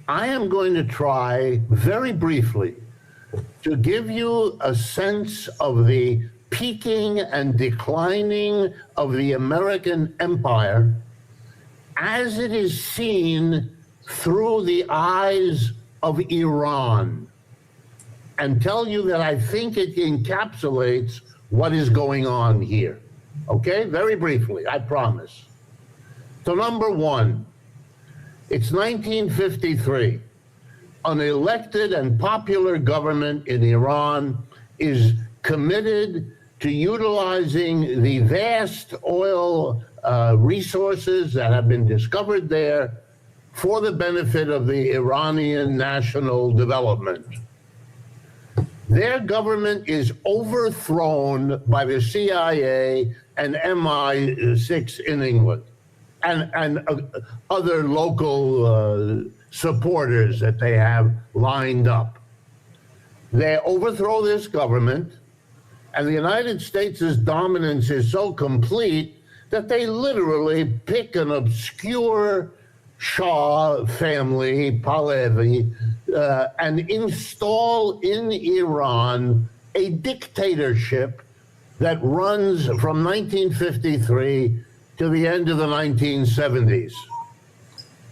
I am going to try very briefly to give you a sense of the peaking and declining of the American empire as it is seen through the eyes of Iran, and tell you that I think it encapsulates what is going on here. Okay? Very briefly, I promise. So, number one, it's 1953. An elected and popular government in Iran is committed to utilizing the vast oil resources that have been discovered there for the benefit of the Iranian national development. Their government is overthrown by the CIA and MI6 in England and other local supporters that they have lined up. They overthrow this government, and the United States' dominance is so complete that they literally pick an obscure Shah family, Pahlavi, and install in Iran a dictatorship that runs from 1953 to the end of the 1970s.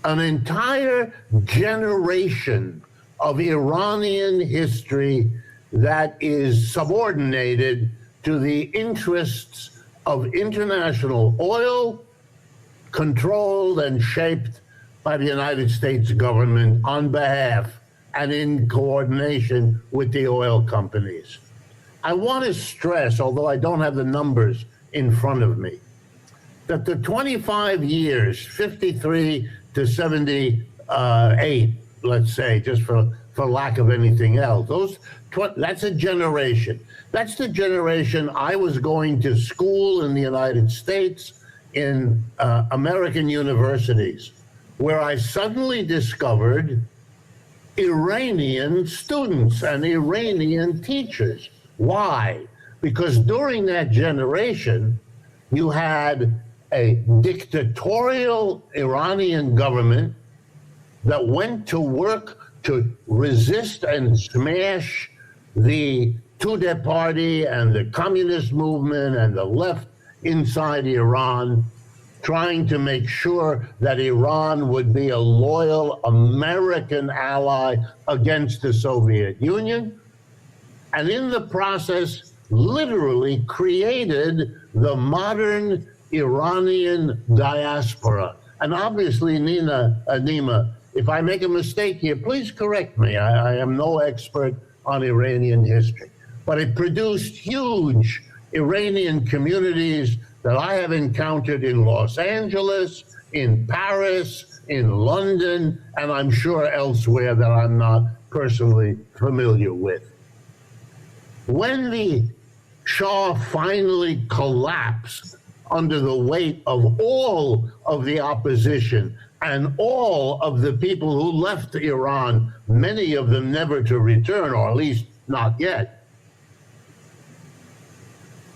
An entire generation of Iranian history that is subordinated to the interests of international oil, controlled and shaped by the United States government on behalf and in coordination with the oil companies. I want to stress, although I don't have the numbers in front of me, that the 25 years, 53 to 78, let's say, just for lack of anything else, that's a generation. That's the generation I was going to school in the United States, in American universities, where I suddenly discovered Iranian students and Iranian teachers. Why? Because during that generation, you had a dictatorial Iranian government that went to work to resist and smash the Tudeh party and the communist movement and the left inside Iran, trying to make sure that Iran would be a loyal American ally against the Soviet Union, and in the process literally created the modern Iranian diaspora. And obviously, Nima, if I make a mistake here, please correct me. I am no expert on Iranian history. But it produced huge Iranian communities that I have encountered in Los Angeles, in Paris, in London, and I'm sure elsewhere that I'm not personally familiar with. When the Shah finally collapsed under the weight of all of the opposition and all of the people who left Iran, many of them never to return, or at least not yet,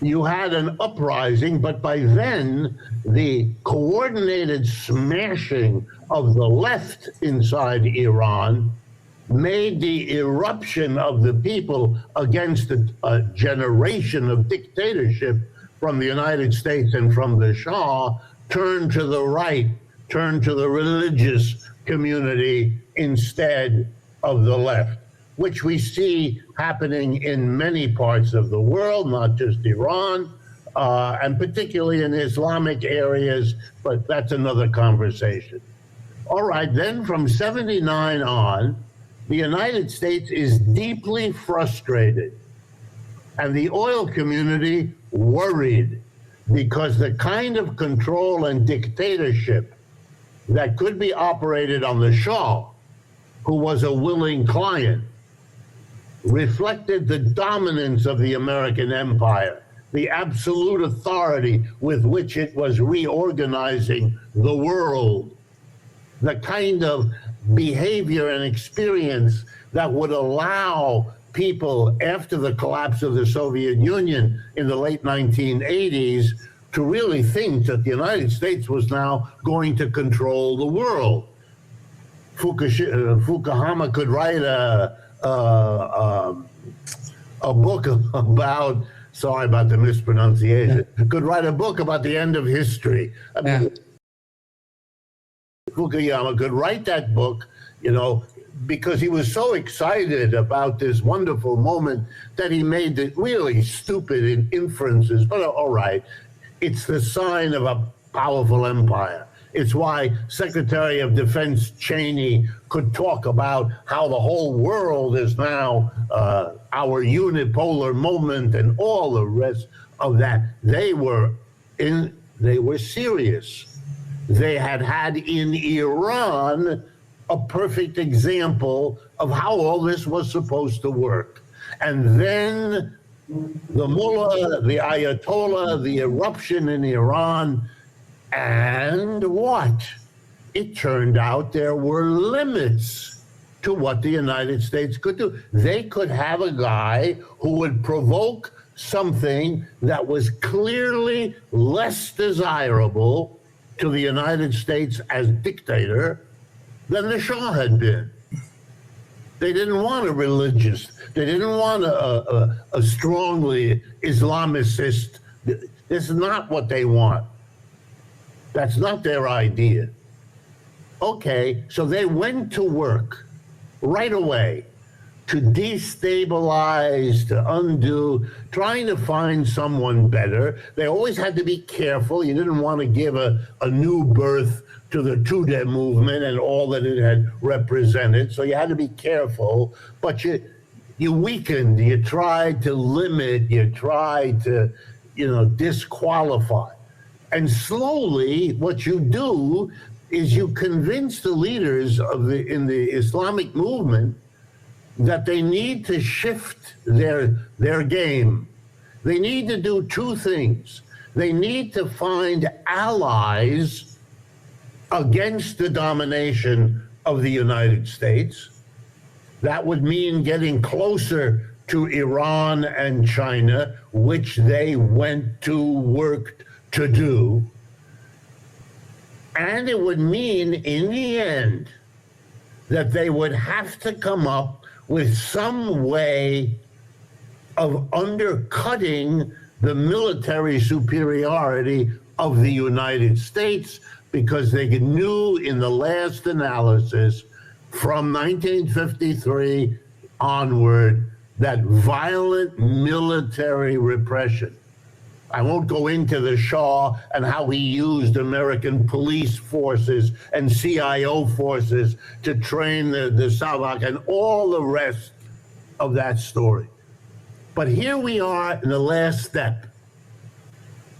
you had an uprising, but by then the coordinated smashing of the left inside Iran made the eruption of the people against a generation of dictatorship from the United States and from the Shah turn to the right, turn to the religious community instead of the left, which we see happening in many parts of the world, not just Iran, and particularly in Islamic areas, but that's another conversation. All right, then from 79 on, the United States is deeply frustrated, and the oil community worried, because the kind of control and dictatorship that could be operated on the Shah, who was a willing client, reflected the dominance of the American empire, the absolute authority with which it was reorganizing the world, the kind of behavior and experience that would allow people after the collapse of the Soviet Union in the late 1980s to really think that the United States was now going to control the world. Fukuhama could write a book about, sorry about the mispronunciation, could write a book about the end of history. I mean, Fukuyama could write that book, because he was so excited about this wonderful moment that he made the really stupid inferences. But all right, it's the sign of a powerful empire. It's why Secretary of Defense Cheney could talk about how the whole world is now our unipolar moment and all the rest of that. They were serious. They had in Iran a perfect example of how all this was supposed to work. And then the mullah, the ayatollah, the eruption in Iran, and what? It turned out there were limits to what the United States could do. They could have a guy who would provoke something that was clearly less desirable to the United States as dictator than the Shah had been. They didn't want a religious, they didn't want a strongly Islamicist. This is not what they want. That's not their idea. Okay, so they went to work right away to destabilize, to undo, trying to find someone better. They always had to be careful. You didn't want to give a new birth to the Tudeh movement and all that it had represented. So you had to be careful, but you weakened, you tried to limit, you tried to, disqualify. And slowly what you do is you convince the leaders in the Islamic movement that they need to shift their game. They need to do two things. They need to find allies against the domination of the United States. That would mean getting closer to Iran and China, which they went to work to do. And it would mean, in the end, that they would have to come up with some way of undercutting the military superiority of the United States, because they knew in the last analysis from 1953 onward that violent military repression. I won't go into the Shah and how he used American police forces and CIO forces to train the Savak and all the rest of that story. But here we are in the last step.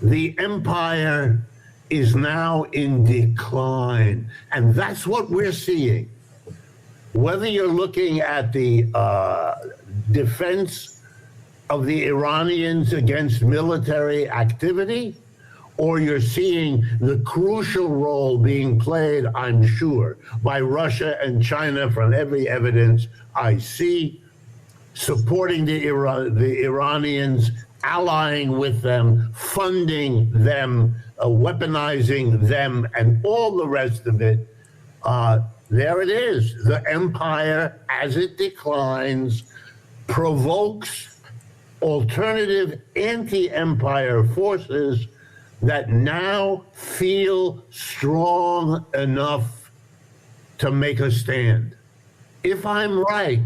The empire is now in decline, and that's what we're seeing. Whether you're looking at the defense of the Iranians against military activity, or you're seeing the crucial role being played, I'm sure, by Russia and China from every evidence I see, supporting the Iranians, allying with them, funding them, weaponizing them, and all the rest of it. There it is. The empire, as it declines, provokes alternative anti-empire forces that now feel strong enough to make a stand. If I'm right,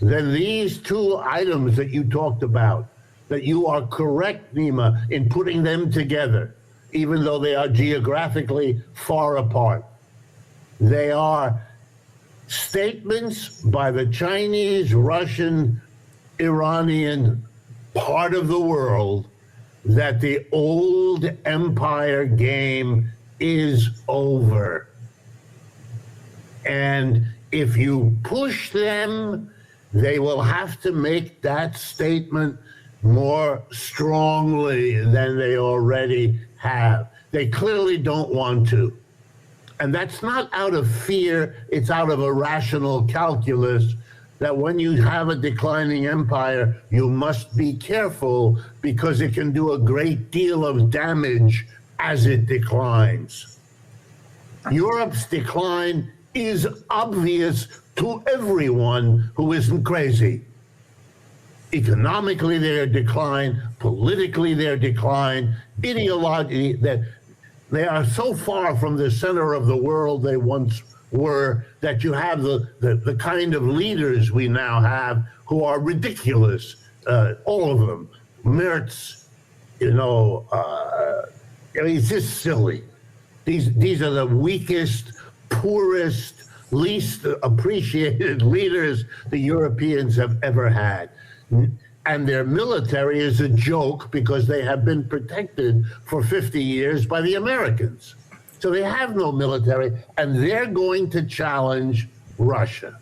then these two items that you talked about, that you are correct, Nima, in putting them together, even though they are geographically far apart. They are statements by the Chinese, Russian, Iranian part of the world that the old empire game is over. And if you push them, they will have to make that statement more strongly than they already have. They clearly don't want to. And that's not out of fear, it's out of a rational calculus that when you have a declining empire, you must be careful because it can do a great deal of damage as it declines. Europe's decline is obvious to everyone who isn't crazy. Economically, they're decline. Politically, they're decline. Ideologically, that they are so far from the center of the world they once were that you have the kind of leaders we now have who are ridiculous. All of them. Mertz, it's just silly. These are the weakest, poorest, least appreciated leaders the Europeans have ever had. And their military is a joke because they have been protected for 50 years by the Americans. So they have no military, and they're going to challenge Russia.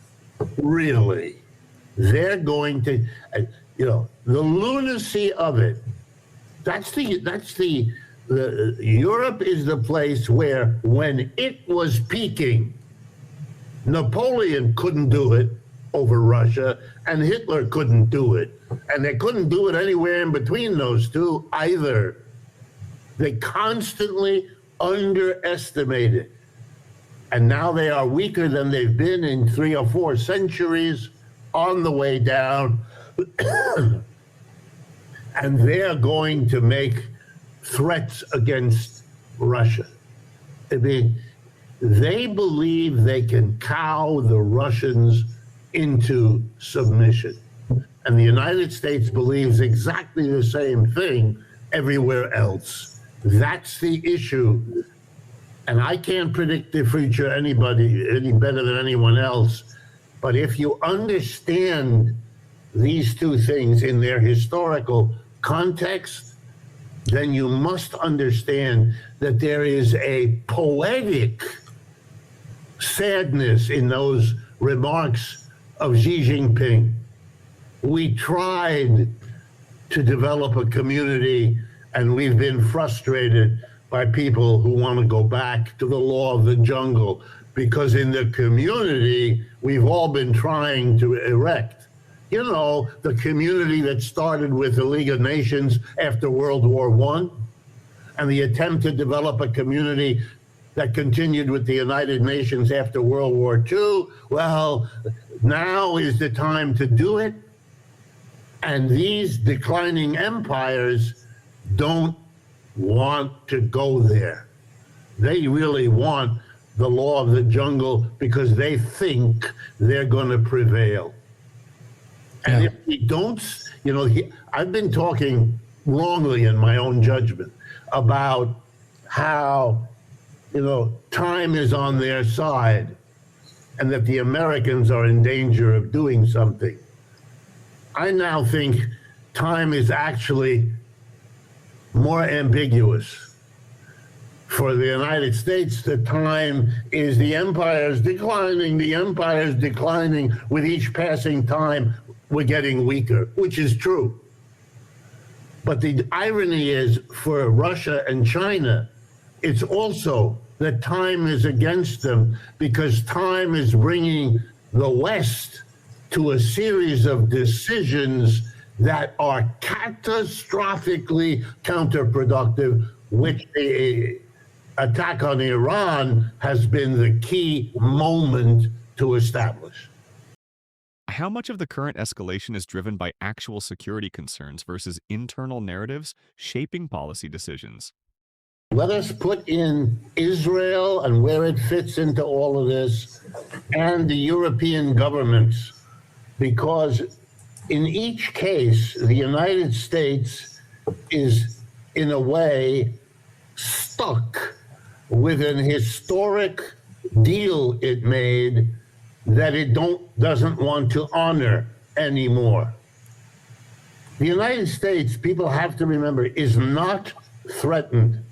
Really. They're going to, the lunacy of it. Europe is the place where, when it was peaking, Napoleon couldn't do it over Russia, and Hitler couldn't do it. And they couldn't do it anywhere in between those two either. They constantly underestimated. And now they are weaker than they've been in 3 or 4 centuries, on the way down. And they're going to make threats against Russia. I mean, they believe they can cow the Russians into submission. And the United States believes exactly the same thing everywhere else. That's the issue. And I can't predict the future any better than anyone else. But if you understand these two things in their historical context, then you must understand that there is a poetic sadness in those remarks of Xi Jinping. We tried to develop a community, and we've been frustrated by people who want to go back to the law of the jungle, because in the community, we've all been trying to erect. The community that started with the League of Nations after World War I, and the attempt to develop a community that continued with the United Nations after World War II. Well, now is the time to do it. And these declining empires don't want to go there. They really want the law of the jungle because they think they're going to prevail. And if we don't, I've been talking wrongly in my own judgment about how, time is on their side and that the Americans are in danger of doing something. I now think time is actually more ambiguous. For the United States, the time is the empire's declining, with each passing time. We're getting weaker, which is true. But the irony is, for Russia and China, it's also that time is against them, because time is bringing the West to a series of decisions that are catastrophically counterproductive, which the attack on Iran has been the key moment to establish. How much of the current escalation is driven by actual security concerns versus internal narratives shaping policy decisions? Let us put in Israel and where it fits into all of this, and the European governments, because in each case, the United States is, in a way, stuck with an historic deal it made that it doesn't want to honor anymore. The United States, people have to remember, is not threatened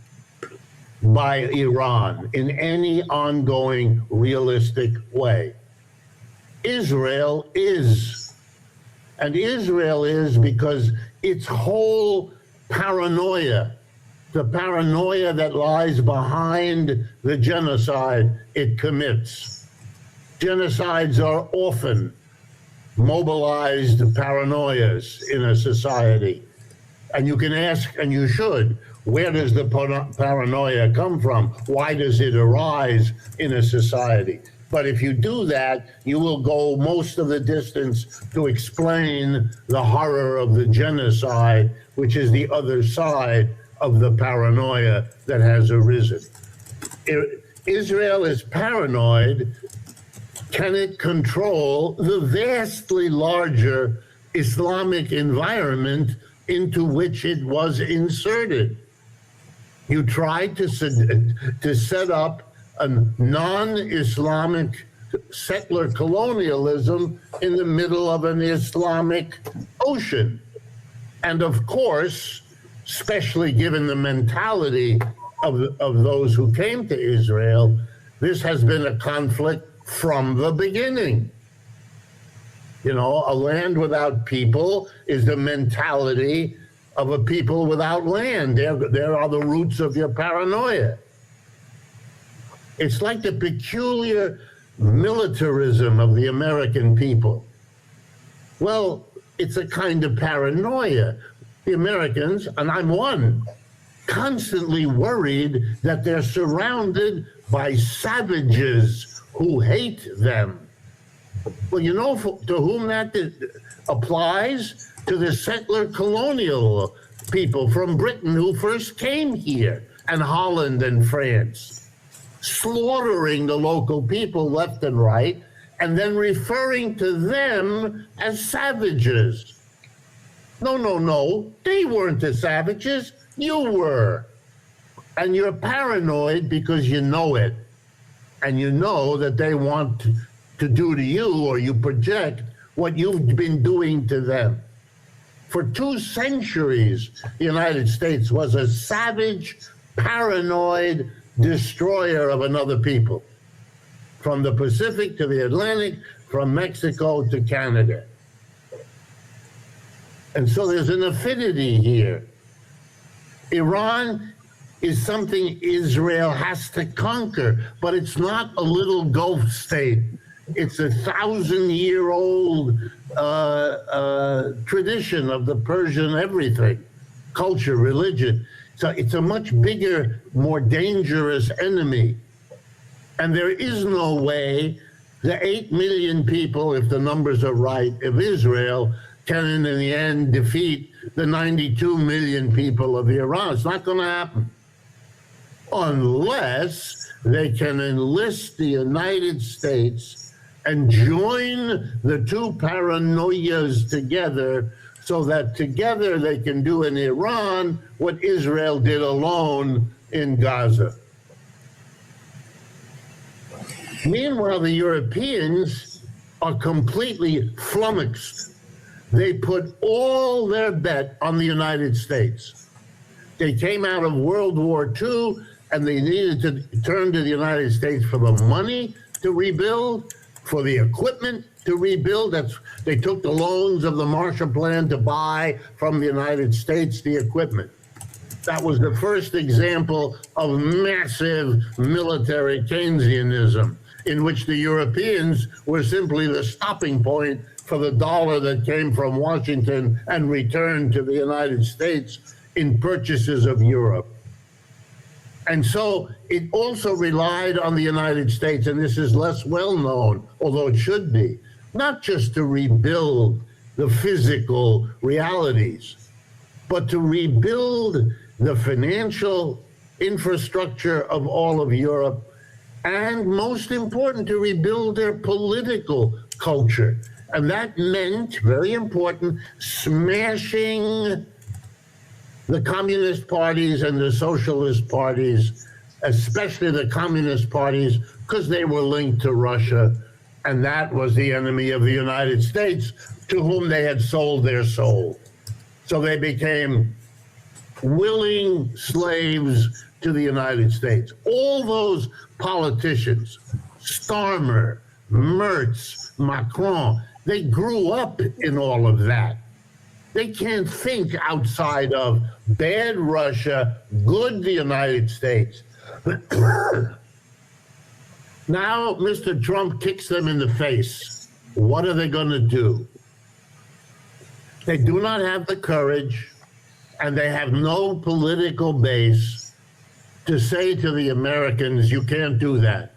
by Iran in any ongoing realistic way. Israel is. And Israel is because its whole paranoia, the paranoia that lies behind the genocide it commits. Genocides are often mobilized paranoias in a society. And you can ask, and you should, where does the paranoia come from? Why does it arise in a society? But if you do that, you will go most of the distance to explain the horror of the genocide, which is the other side of the paranoia that has arisen. Israel is paranoid. Can it control the vastly larger Islamic environment into which it was inserted? You tried to set up a non-Islamic settler colonialism in the middle of an Islamic ocean. And of course, especially given the mentality of those who came to Israel, this has been a conflict from the beginning. You know, a land without people is the mentality of a people without land. There are the roots of your paranoia. It's like the peculiar militarism of the American people. Well, it's a kind of paranoia. The Americans, and I'm one, constantly worried that they're surrounded by savages who hate them. Well, you know to whom that applies? To the settler colonial people from Britain who first came here, and Holland and France, slaughtering the local people left and right, and then referring to them as savages. No, they weren't the savages, you were. And you're paranoid because you know it. And you know that they want to do to you, or you project what you've been doing to them. For 2 centuries, the United States was a savage, paranoid destroyer of another people. From the Pacific to the Atlantic, from Mexico to Canada. And so there's an affinity here. Iran is something Israel has to conquer, but it's not a little Gulf state. It's a 1,000-year-old tradition of the Persian everything, culture, religion. So it's a much bigger, more dangerous enemy. And there is no way the 8 million people, if the numbers are right, of Israel can in the end defeat the 92 million people of Iran. It's not going to happen. Unless they can enlist the United States and join the 2 paranoias together so that together they can do in Iran what Israel did alone in Gaza. Meanwhile, the Europeans are completely flummoxed. They put all their bet on the United States. They came out of World War II and they needed to turn to the United States for the money to rebuild, for the equipment to rebuild. They took the loans of the Marshall Plan to buy from the United States the equipment. That was the first example of massive military Keynesianism, in which the Europeans were simply the stopping point for the dollar that came from Washington and returned to the United States in purchases of Europe. And so it also relied on the United States, and this is less well known, although it should be, not just to rebuild the physical realities, but to rebuild the financial infrastructure of all of Europe, and most important, to rebuild their political culture. And that meant, very important, smashing the communist parties and the socialist parties, especially the communist parties, because they were linked to Russia, and that was the enemy of the United States, to whom they had sold their soul. So they became willing slaves to the United States. All those politicians, Starmer, Merz, Macron, they grew up in all of that. They can't think outside of bad Russia, good the United States. Now, Mr. Trump kicks them in the face. What are they going to do? They do not have the courage, and they have no political base to say to the Americans, you can't do that.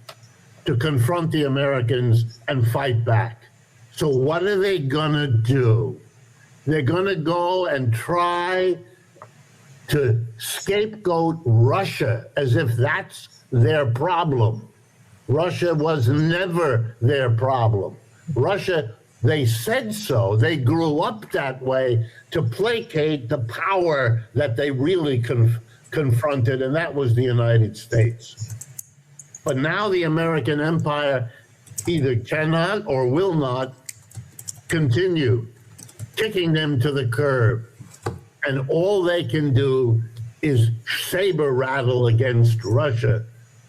to confront the Americans and fight back. So what are they gonna do? They're gonna go and try to scapegoat Russia as if that's their problem. Russia was never their problem. Russia, they said so. They grew up that way to placate the power that they really confronted, and that was the United States. But now the American empire either cannot or will not continue kicking them to the curb. And all they can do is saber rattle against Russia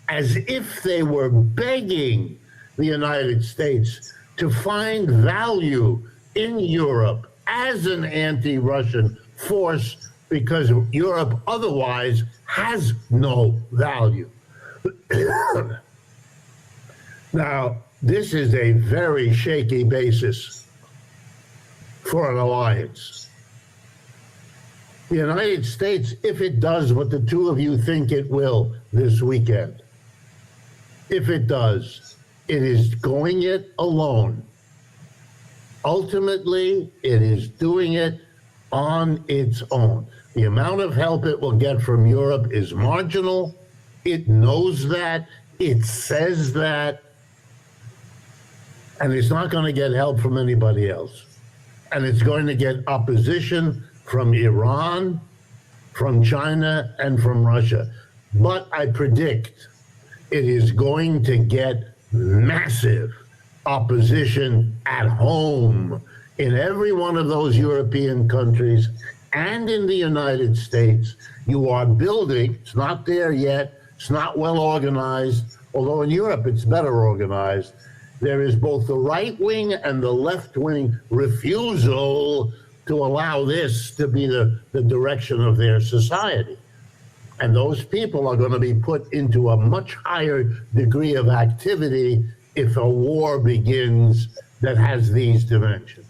as if they were begging the United States to find value in Europe as an anti-Russian force, because Europe otherwise has no value. Now, this is a very shaky basis for an alliance. The United States, if it does what the two of you think it will this weekend, if it does, it is going it alone. Ultimately, it is doing it on its own. The amount of help it will get from Europe is marginal. It knows that. It says that. And it's not going to get help from anybody else. And it's going to get opposition from Iran, from China, and from Russia. But I predict it is going to get massive opposition at home in every one of those European countries and in the United States. You are building, it's not there yet, it's not well organized, although in Europe it's better organized. There is both the right wing and the left wing refusal to allow this to be the direction of their society. And those people are going to be put into a much higher degree of activity if a war begins that has these dimensions.